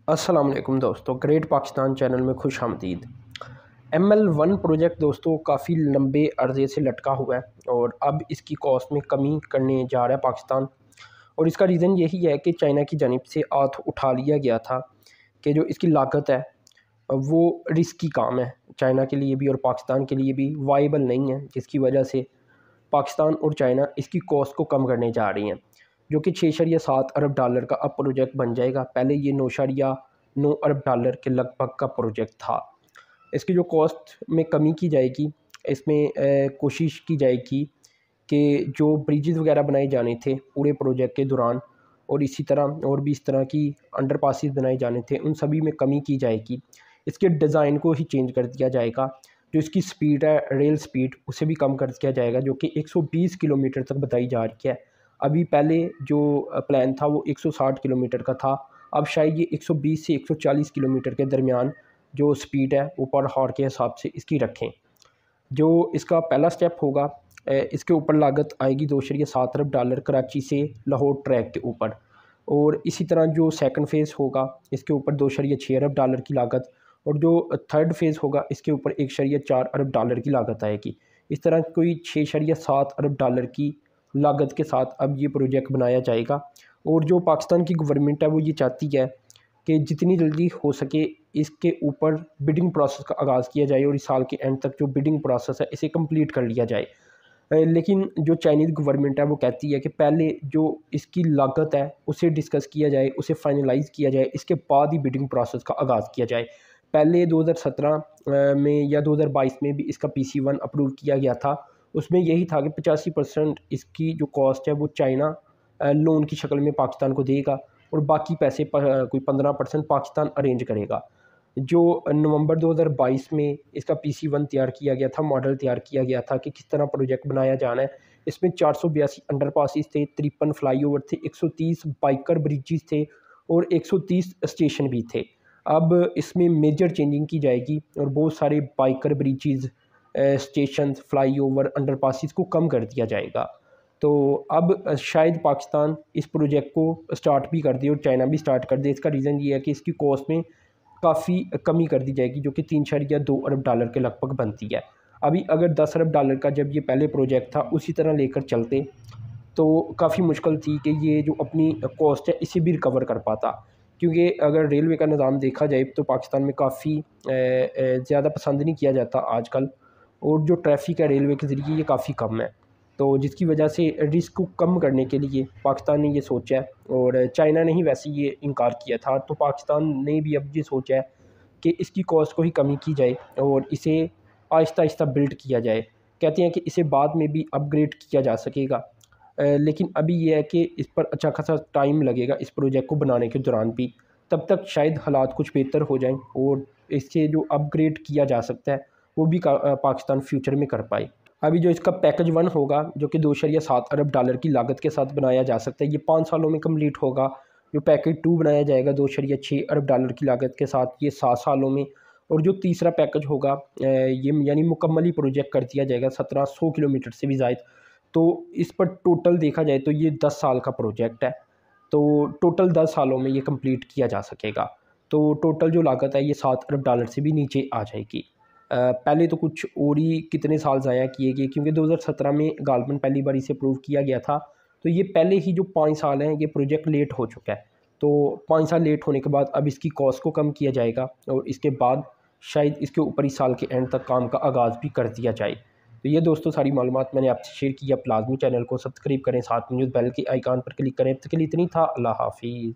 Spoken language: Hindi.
अस्सलाम वालेकुम दोस्तों, ग्रेट पाकिस्तान चैनल में खुश आमदीद। ML1 प्रोजेक्ट दोस्तों काफ़ी लंबे अरसे से लटका हुआ है और अब इसकी कॉस्ट में कमी करने जा रहा है पाकिस्तान। और इसका रीज़न यही है कि चाइना की जानिब से हाथ उठा लिया गया था कि जो इसकी लागत है वो रिस्की काम है, चाइना के लिए भी और पाकिस्तान के लिए भी वाइबल नहीं है, जिसकी वजह से पाकिस्तान और चाइना इसकी कॉस्ट को कम करने जा रही हैं, जो कि 6.7 अरब डॉलर का अब प्रोजेक्ट बन जाएगा। पहले ये 9.9 अरब डॉलर के लगभग का प्रोजेक्ट था। इसकी जो कॉस्ट में कमी की जाएगी, इसमें कोशिश की जाएगी कि जो ब्रिजेस वगैरह बनाए जाने थे पूरे प्रोजेक्ट के दौरान, और इसी तरह और भी इस तरह की अंडर पासिस बनाए जाने थे, उन सभी में कमी की जाएगी। इसके डिज़ाइन को ही चेंज कर दिया जाएगा। जो इसकी स्पीड है, रेल स्पीड, उसे भी कम कर दिया जाएगा, जो कि 120 किलोमीटर तक बताई जा रही है। अभी पहले जो प्लान था वो 160 किलोमीटर का था, अब शायद ये 120 से 140 किलोमीटर के दरमियान जो स्पीड है वो पर हॉर के हिसाब से इसकी रखें। जो इसका पहला स्टेप होगा, इसके ऊपर लागत आएगी 2.7 अरब डॉलर कराची से लाहौर ट्रैक के ऊपर। और इसी तरह जो सेकंड फ़ेज़ होगा इसके ऊपर 2.6 अरब डॉलर की लागत, और जो थर्ड फेज़ होगा इसके ऊपर 1.4 अरब डॉलर की लागत आएगी। इस तरह कोई 6.7 अरब डॉलर की लागत के साथ अब ये प्रोजेक्ट बनाया जाएगा। और जो पाकिस्तान की गवर्नमेंट है वो ये चाहती है कि जितनी जल्दी हो सके इसके ऊपर बिडिंग प्रोसेस का आगाज़ किया जाए और इस साल के एंड तक जो बिडिंग प्रोसेस है इसे कंप्लीट कर लिया जाए। लेकिन जो चाइनीज़ गवर्नमेंट है वो कहती है कि पहले जो इसकी लागत है उसे डिस्कस किया जाए, उसे फाइनलाइज़ किया जाए, इसके बाद ही बिडिंग प्रोसेस का आगाज़ किया जाए। पहले 2017 में या 2022 में भी इसका PC1 अप्रूव किया गया था। उसमें यही था कि 85% इसकी जो कॉस्ट है वो चाइना लोन की शक्ल में पाकिस्तान को देगा और बाकी पैसे कोई 15% पाकिस्तान अरेंज करेगा। जो नवंबर 2022 में इसका PC1 तैयार किया गया था, मॉडल तैयार किया गया था कि किस तरह प्रोजेक्ट बनाया जाना है। इसमें 482 अंडरपासिस थे, 53 फ्लाईओवर थे, 130 बाइकर ब्रिजेस थे और 130 स्टेशन भी थे। अब इसमें मेजर चेंजिंग की जाएगी और बहुत सारे बाइकर ब्रिजेस, स्टेशन, फ्लाईओवर, अंडरपासिस को कम कर दिया जाएगा। तो अब शायद पाकिस्तान इस प्रोजेक्ट को स्टार्ट भी कर दे और चाइना भी स्टार्ट कर दे। इसका रीज़न ये है कि इसकी कॉस्ट में काफ़ी कमी कर दी जाएगी, जो कि 3.2 अरब डॉलर के लगभग बनती है। अभी अगर 10 अरब डॉलर का जब ये पहले प्रोजेक्ट था उसी तरह लेकर चलते तो काफ़ी मुश्किल थी कि ये जो अपनी कॉस्ट है इसे भी रिकवर कर पाता, क्योंकि अगर रेलवे का निज़ाम देखा जाए तो पाकिस्तान में काफ़ी ज़्यादा पसंद नहीं किया जाता आजकल, और जो ट्रैफिक है रेलवे के ज़रिए ये काफ़ी कम है। तो जिसकी वजह से रिस्क को कम करने के लिए पाकिस्तान ने ये सोचा है, और चाइना ने ही वैसे ये इनकार किया था, तो पाकिस्तान ने भी अब ये सोचा है कि इसकी कॉस्ट को ही कमी की जाए और इसे आहिस्ता आहिस्ता बिल्ड किया जाए। कहते हैं कि इसे बाद में भी अपग्रेड किया जा सकेगा, लेकिन अभी ये है कि इस पर अच्छा खासा टाइम लगेगा इस प्रोजेक्ट को बनाने के दौरान भी। तब तक शायद हालात कुछ बेहतर हो जाएं और इससे जो अपग्रेड किया जा सकता है वो भी पाकिस्तान फ्यूचर में कर पाए। अभी जो इसका पैकेज 1 होगा, जो कि 2.7 अरब डॉलर की लागत के साथ बनाया जा सकता है, ये 5 सालों में कंप्लीट होगा। जो पैकेज 2 बनाया जाएगा 2.6 अरब डॉलर की लागत के साथ, ये 7 सालों में। और जो तीसरा पैकेज होगा ये यानी मुकम्मल ही प्रोजेक्ट कर दिया जाएगा 1700 किलोमीटर से भी ज़ायद। तो इस पर टोटल देखा जाए तो ये 10 साल का प्रोजेक्ट है, तो टोटल 10 सालों में ये कंप्लीट किया जा सकेगा। तो टोटल जो लागत है ये 7 अरब डॉलर से भी नीचे आ जाएगी। पहले तो कुछ और ही कितने साल ज़ाया किए गए, क्योंकि 2017 में गालमन पहली बार इसे अप्रूव किया गया था, तो ये पहले ही जो 5 साल हैं ये प्रोजेक्ट लेट हो चुका है। तो 5 साल लेट होने के बाद अब इसकी कॉस्ट को कम किया जाएगा और इसके बाद शायद इसके ऊपर इस साल के एंड तक काम का आगाज़ भी कर दिया जाए। तो ये दोस्तों सारी मालूमात मैंने आपसे शेयर की। आप लाजमी चैनल को सब्सक्राइब करें, साथ में जो बेल के आइकन पर क्लिक करें। अब तक के लिए इतनी था। अल्लाह हाफिज़।